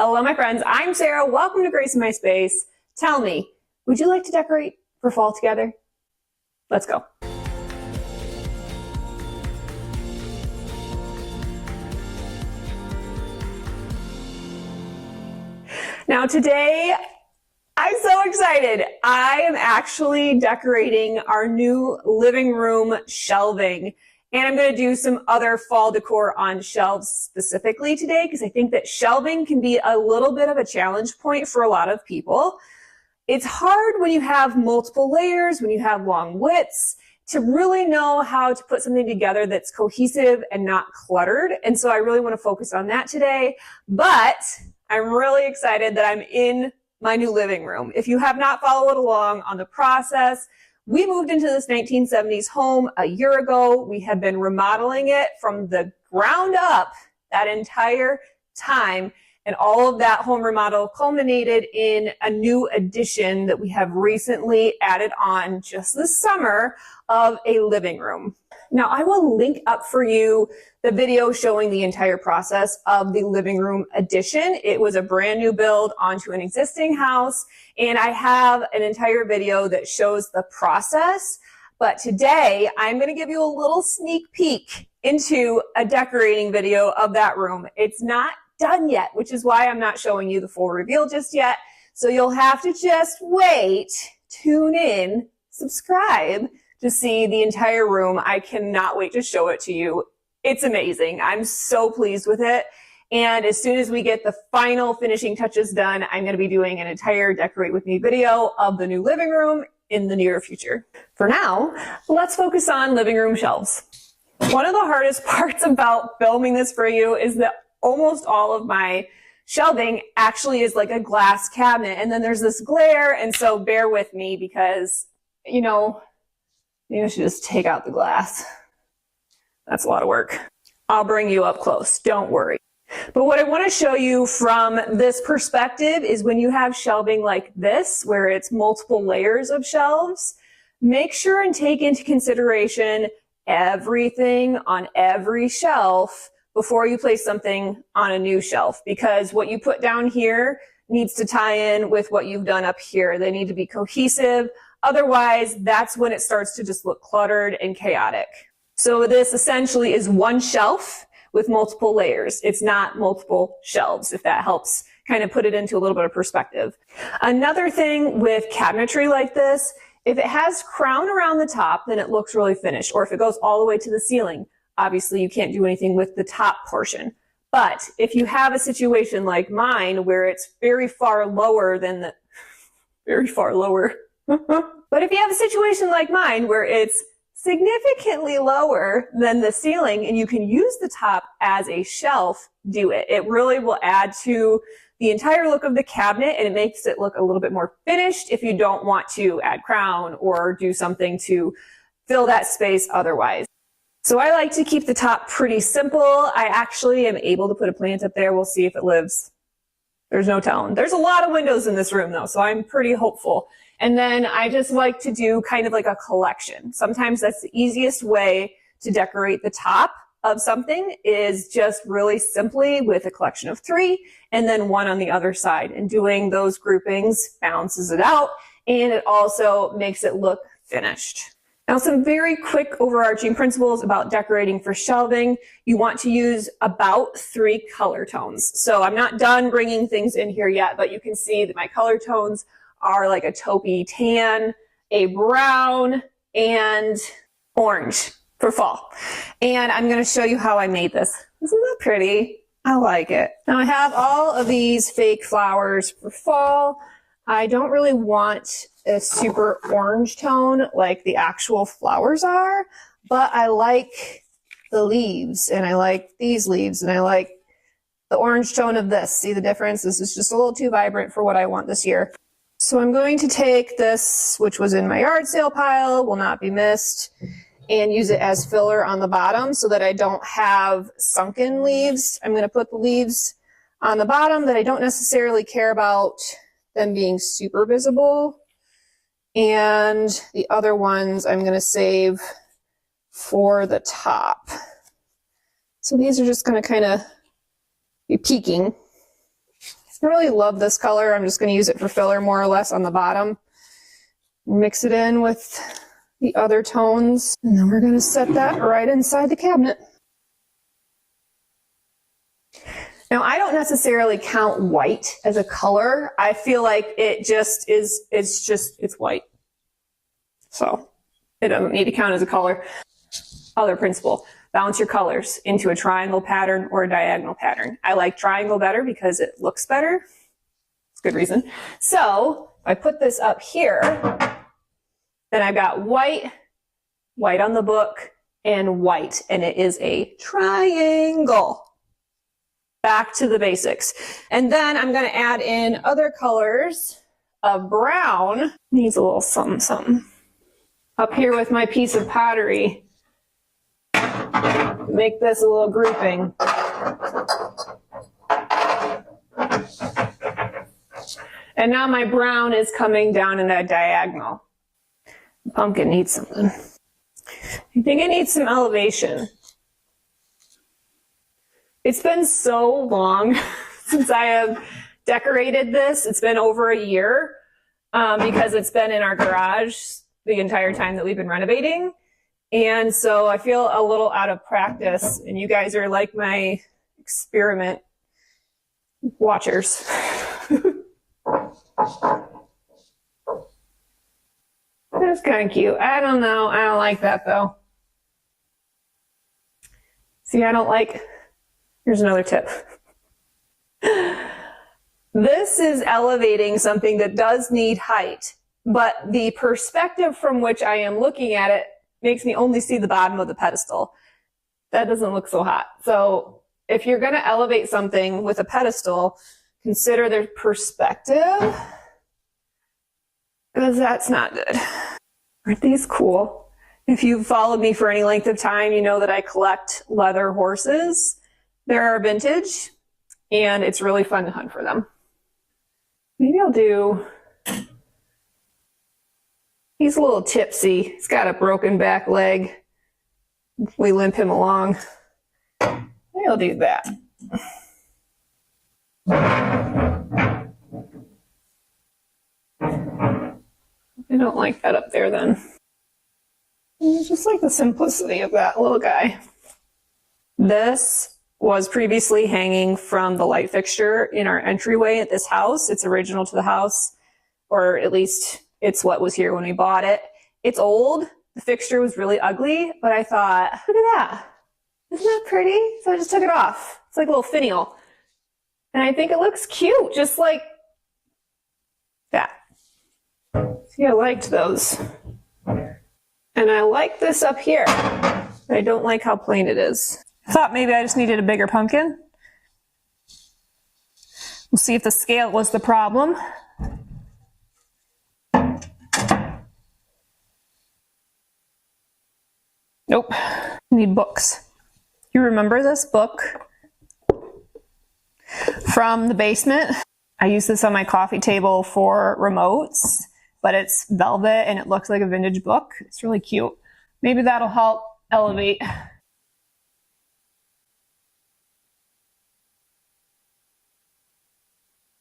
Hello, my friends. I'm Sarah. Welcome to Grace in My Space. Tell me, would you like to decorate for fall together? Let's go. Now today, I'm so excited. I am actually decorating our new living room shelving. And I'm going to do some other fall decor on shelves specifically today because I think that shelving can be a little bit of a challenge point for a lot of people. It's hard when you have multiple layers, when you have long widths, to really know how to put something together that's cohesive and not cluttered. And so I really want to focus on that today. But I'm really excited that I'm in my new living room. If you have not followed along on the process, we moved into this 1970s home a year ago. We have been remodeling it from the ground up that entire time. And all of that home remodel culminated in a new addition that we have recently added on just this summer of a living room. Now, I will link up for you the video showing the entire process of the living room addition. It was a brand new build onto an existing house, and I have an entire video that shows the process. But today, I'm going to give you a little sneak peek into a decorating video of that room. It's not done yet, which is why I'm not showing you the full reveal just yet. So you'll have to just wait, tune in, subscribe to see the entire room. I cannot wait to show it to you. It's amazing. I'm so pleased with it. And as soon as we get the final finishing touches done, I'm going to be doing an entire Decorate With Me video of the new living room in the near future. For now, let's focus on living room shelves. One of the hardest parts about filming this for you is that almost all of my shelving actually is like a glass cabinet. And then there's this glare. And so bear with me because, you know, maybe I should just take out the glass. That's a lot of work. I'll bring you up close. Don't worry. But what I want to show you from this perspective is when you have shelving like this, where it's multiple layers of shelves, make sure and take into consideration everything on every shelf before you place something on a new shelf, because what you put down here needs to tie in with what you've done up here. They need to be cohesive. Otherwise, that's when it starts to just look cluttered and chaotic. So this essentially is one shelf with multiple layers. It's not multiple shelves, if that helps kind of put it into a little bit of perspective. Another thing with cabinetry like this, if it has crown around the top, then it looks really finished. Or if it goes all the way to the ceiling, obviously you can't do anything with the top portion. But if you have a situation like mine where it's very far lower than the, very far lower. But if you have a situation like mine where it's significantly lower than the ceiling and you can use the top as a shelf, do it. It really will add to the entire look of the cabinet, and it makes it look a little bit more finished if you don't want to add crown or do something to fill that space otherwise. So I like to keep the top pretty simple. I actually am able to put a plant up there. We'll see if it lives. There's no telling. There's a lot of windows in this room though, so I'm pretty hopeful. And then I just like to do kind of like a collection. Sometimes that's the easiest way to decorate the top of something, is just really simply with a collection of 3 and then 1 on the other side. And doing those groupings balances it out, and it also makes it look finished. Now, some very quick overarching principles about decorating for shelving. You want to use about 3 color tones. So I'm not done bringing things in here yet, but you can see that my color tones are like a taupey tan, a brown, and orange for fall. And I'm going to show you how I made this. Isn't that pretty? I like it. Now I have all of these fake flowers for fall. I don't really want a super orange tone like the actual flowers are, but I like the leaves, and I like these leaves, and I like the orange tone of this. See the difference? This is just a little too vibrant for what I want this year. So I'm going to take this, which was in my yard sale pile, will not be missed, and use it as filler on the bottom so that I don't have sunken leaves. I'm going to put the leaves on the bottom that I don't necessarily care about them being super visible. And the other ones I'm going to save for the top. So these are just going to kind of be peeking. I really love this color. I'm just going to use it for filler more or less on the bottom. Mix it in with the other tones, and then we're going to set that right inside the cabinet. Now, I don't necessarily count white as a color. I feel like it just is, it's white. So it doesn't need to count as a color. Other principle, balance your colors into a triangle pattern or a diagonal pattern. I like triangle better because it looks better. It's a good reason. So if I put this up here, then I've got white, white on the book, and white, and it is a triangle. Back to the basics. And then I'm going to add in other colors of brown. Needs a little something, something. Up here with my piece of pottery. Make this a little grouping. And now my brown is coming down in a diagonal. The pumpkin needs something. I think it needs some elevation. It's been so long since I have decorated this. It's been over a year because it's been in our garage the entire time that we've been renovating. And so I feel a little out of practice, and you guys are like my experiment watchers. That's kind of cute. I don't know. I don't like that though. See, I don't like... Here's another tip. This is elevating something that does need height, but the perspective from which I am looking at it makes me only see the bottom of the pedestal. That doesn't look so hot. So if you're going to elevate something with a pedestal, consider their perspective, because that's not good. Aren't these cool? If you've followed me for any length of time, you know that I collect leather horses. They're vintage, and it's really fun to hunt for them. Maybe I'll do... He's a little tipsy. He's got a broken back leg. We limp him along. Maybe I'll do that. I don't like that up there then. I just like the simplicity of that little guy. This was previously hanging from the light fixture in our entryway at this house. It's original to the house, or at least it's what was here when we bought it. It's old. The fixture was really ugly, but I thought, look at that. Isn't that pretty? So I just took it off. It's like a little finial. And I think it looks cute, just like that. See, I liked those. And I like this up here. But I don't like how plain it is. I thought maybe I just needed a bigger pumpkin. We'll see if the scale was the problem. Nope. I need books. You remember this book from the basement? I use this on my coffee table for remotes, but it's velvet and it looks like a vintage book. It's really cute. Maybe that'll help elevate.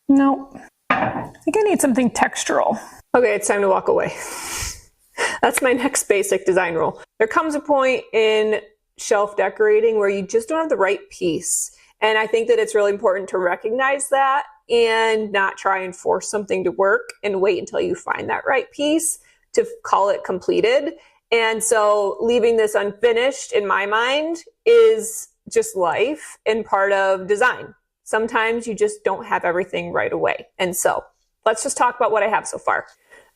Nope. I think I need something textural. Okay, it's time to walk away. That's my next basic design rule. There comes a point in shelf decorating where you just don't have the right piece. And I think that it's really important to recognize that and not try and force something to work and wait until you find that right piece to call it completed. And so leaving this unfinished in my mind is just life and part of design. Sometimes you just don't have everything right away. And so let's just talk about what I have so far.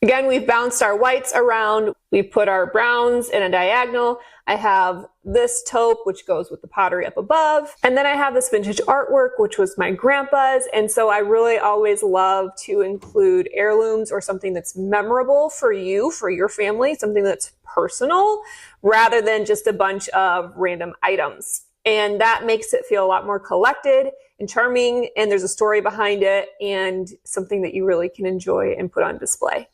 Again, we've bounced our whites around. We've put our browns in a diagonal. I have this taupe, which goes with the pottery up above. And then I have this vintage artwork, which was my grandpa's. And so I really always love to include heirlooms or something that's memorable for you, for your family, something that's personal, rather than just a bunch of random items. And that makes it feel a lot more collected and charming. And there's a story behind it and something that you really can enjoy and put on display.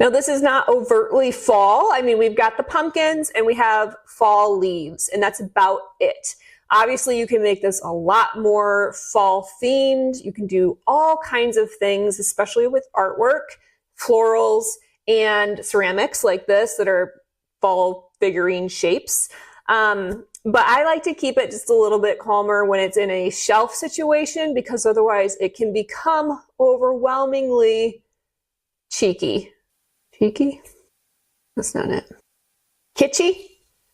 Now, this is not overtly fall. I mean, we've got the pumpkins and we have fall leaves, and that's about it. Obviously, you can make this a lot more fall themed. You can do all kinds of things, especially with artwork, florals, and ceramics like this that are fall figurine shapes. But I like to keep it just a little bit calmer when it's in a shelf situation, because otherwise it can become overwhelmingly cheeky. Cheeky? That's not it. Kitschy?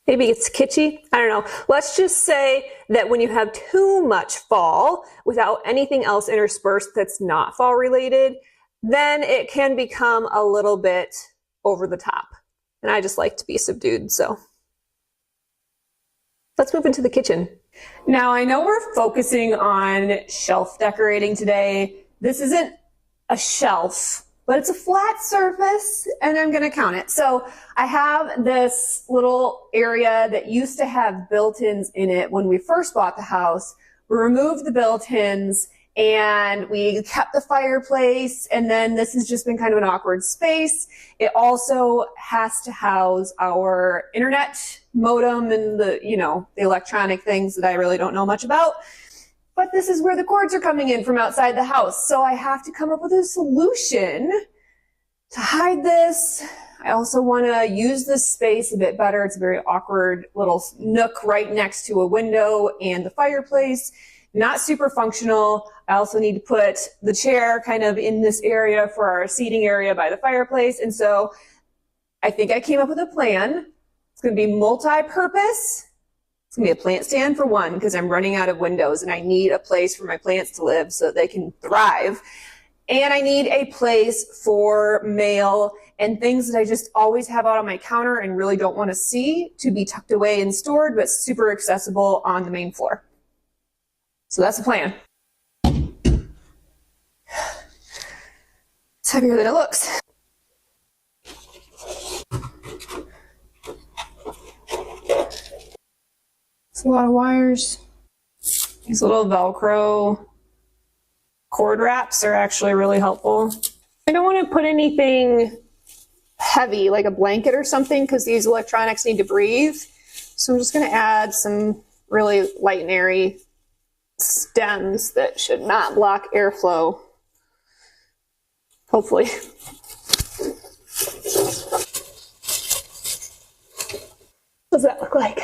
Maybe it's kitschy. I don't know. Let's just say that when you have too much fall without anything else interspersed that's not fall related, then it can become a little bit over the top. And I just like to be subdued, so let's move into the kitchen. Now, I know we're focusing on shelf decorating today. This isn't a shelf, but it's a flat surface, and I'm going to count it. So I have this little area that used to have built-ins in it when we first bought the house. We removed the built-ins and we kept the fireplace, and then this has just been kind of an awkward space. It also has to house our internet modem and the electronic things that I really don't know much about. But this is where the cords are coming in from outside the house. So I have to come up with a solution to hide this. I also want to use this space a bit better. It's a very awkward little nook right next to a window and the fireplace. Not super functional. I also need to put the chair kind of in this area for our seating area by the fireplace. And so I think I came up with a plan. It's going to be multi-purpose. It's going to be a plant stand for one, because I'm running out of windows and I need a place for my plants to live so that they can thrive. And I need a place for mail and things that I just always have out on my counter and really don't want to see to be tucked away and stored, but super accessible on the main floor. So that's the plan. It's heavier than it looks. It's a lot of wires. These little Velcro cord wraps are actually really helpful. I don't want to put anything heavy like a blanket or something, because these electronics need to breathe. So I'm just going to add some really light and airy stems that should not block airflow. Hopefully. What does that look like?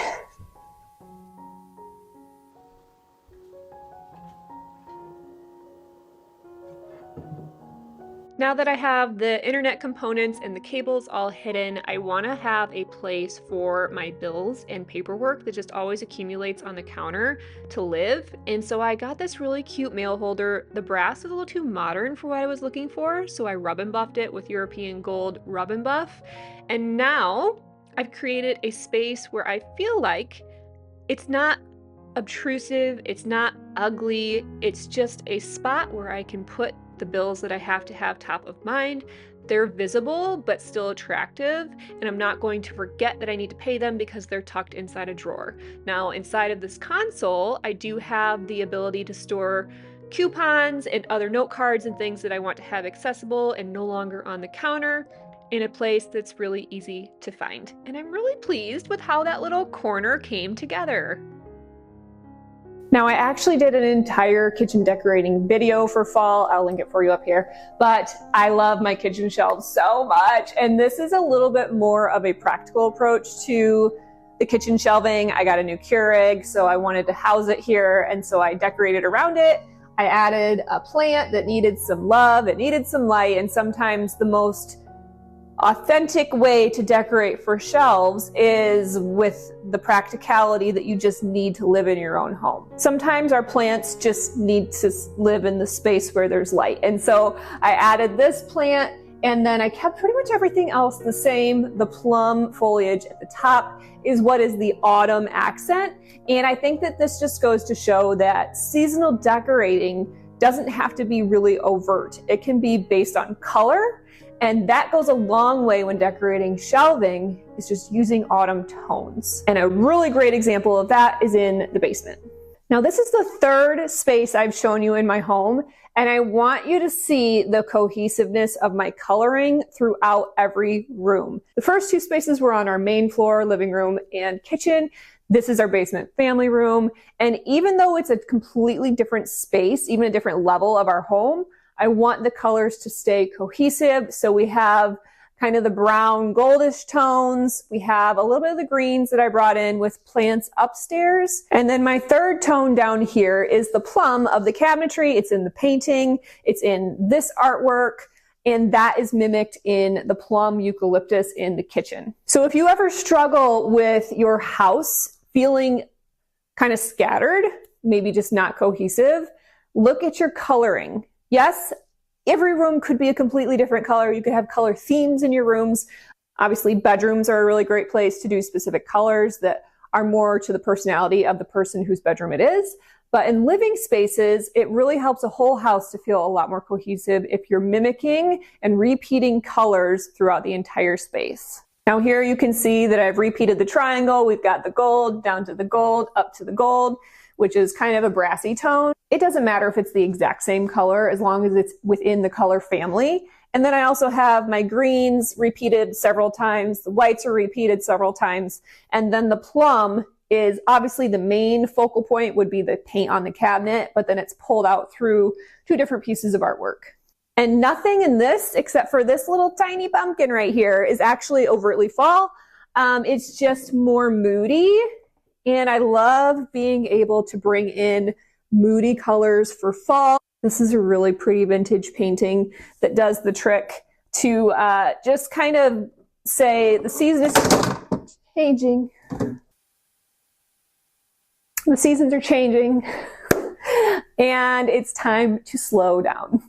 Now that I have the internet components and the cables all hidden, I want to have a place for my bills and paperwork that just always accumulates on the counter to live. And so I got this really cute mail holder. The brass was a little too modern for what I was looking for, so I rub and buffed it with European gold rub and buff. And now I've created a space where I feel like it's not obtrusive, it's not ugly, it's just a spot where I can put the bills that I have to have top of mind. They're visible but still attractive, and I'm not going to forget that I need to pay them because they're tucked inside a drawer. Now, inside of this console, I do have the ability to store coupons and other note cards and things that I want to have accessible and no longer on the counter, in a place that's really easy to find. And I'm really pleased with how that little corner came together. Now, I actually did an entire kitchen decorating video for fall. I'll link it for you up here. But I love my kitchen shelves so much. And this is a little bit more of a practical approach to the kitchen shelving. I got a new Keurig, so I wanted to house it here. And so I decorated around it. I added a plant that needed some love, it needed some light, and sometimes the most authentic way to decorate for shelves is with the practicality that you just need to live in your own home. Sometimes our plants just need to live in the space where there's light. And so I added this plant, and then I kept pretty much everything else the same. The plum foliage at the top is what is the autumn accent. And I think that this just goes to show that seasonal decorating doesn't have to be really overt. It can be based on color. And that goes a long way when decorating shelving, is just using autumn tones. And a really great example of that is in the basement. Now, this is the third space I've shown you in my home, and I want you to see the cohesiveness of my coloring throughout every room. The first two spaces were on our main floor, living room and kitchen. This is our basement family room. And even though it's a completely different space, even a different level of our home, I want the colors to stay cohesive. So we have kind of the brown goldish tones. We have a little bit of the greens that I brought in with plants upstairs. And then my third tone down here is the plum of the cabinetry. It's in the painting. It's in this artwork. And that is mimicked in the plum eucalyptus in the kitchen. So if you ever struggle with your house feeling kind of scattered, maybe just not cohesive, look at your coloring. Yes, every room could be a completely different color. You could have color themes in your rooms. Obviously, bedrooms are a really great place to do specific colors that are more to the personality of the person whose bedroom it is. But in living spaces, it really helps a whole house to feel a lot more cohesive if you're mimicking and repeating colors throughout the entire space. Now here you can see that I've repeated the triangle. We've got the gold, down to the gold, up to the gold, which is kind of a brassy tone. It doesn't matter if it's the exact same color as long as it's within the color family. And then I also have my greens repeated several times. The whites are repeated several times. And then the plum is obviously the main focal point would be the paint on the cabinet, but then it's pulled out through two different pieces of artwork. And nothing in this, except for this little tiny pumpkin right here, is actually overtly fall. It's just more moody. And I love being able to bring in moody colors for fall. This is a really pretty vintage painting that does the trick to just kind of say the season is changing. The seasons are changing and it's time to slow down,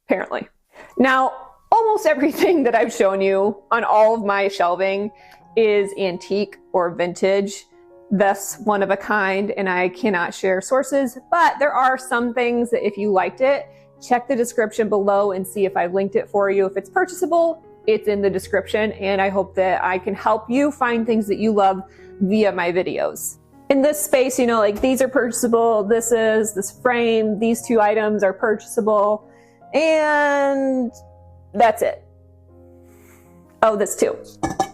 apparently. Now, almost everything that I've shown you on all of my shelving is antique or vintage. Thus one of a kind, and I cannot share sources, but there are some things that if you liked it, check the description below and see if I linked it for you. If it's purchasable, it's in the description, and I hope that I can help you find things that you love via my videos. In this space, you know, like these are purchasable, this frame, these two items are purchasable, and that's it. Oh, this too,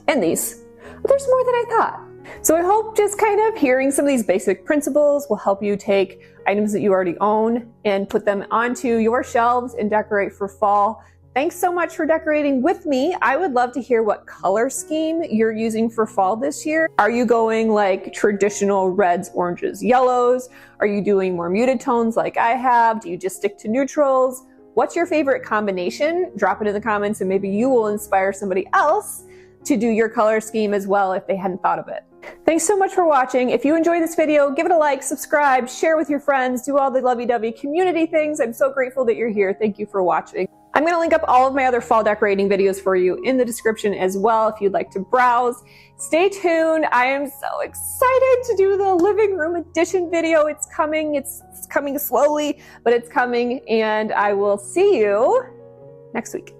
and these. But there's more than I thought. So I hope just kind of hearing some of these basic principles will help you take items that you already own and put them onto your shelves and decorate for fall. Thanks so much for decorating with me. I would love to hear what color scheme you're using for fall this year. Are you going like traditional reds, oranges, yellows? Are you doing more muted tones like I have? Do you just stick to neutrals? What's your favorite combination? Drop it in the comments and maybe you will inspire somebody else to do your color scheme as well if they hadn't thought of it. Thanks so much for watching. If you enjoyed this video, give it a like, subscribe, share with your friends, do all the lovey-dovey community things. I'm so grateful that you're here. Thank you for watching. I'm going to link up all of my other fall decorating videos for you in the description as well if you'd like to browse. Stay tuned. I am so excited to do the living room edition video. It's coming. It's coming slowly, but it's coming, and I will see you next week.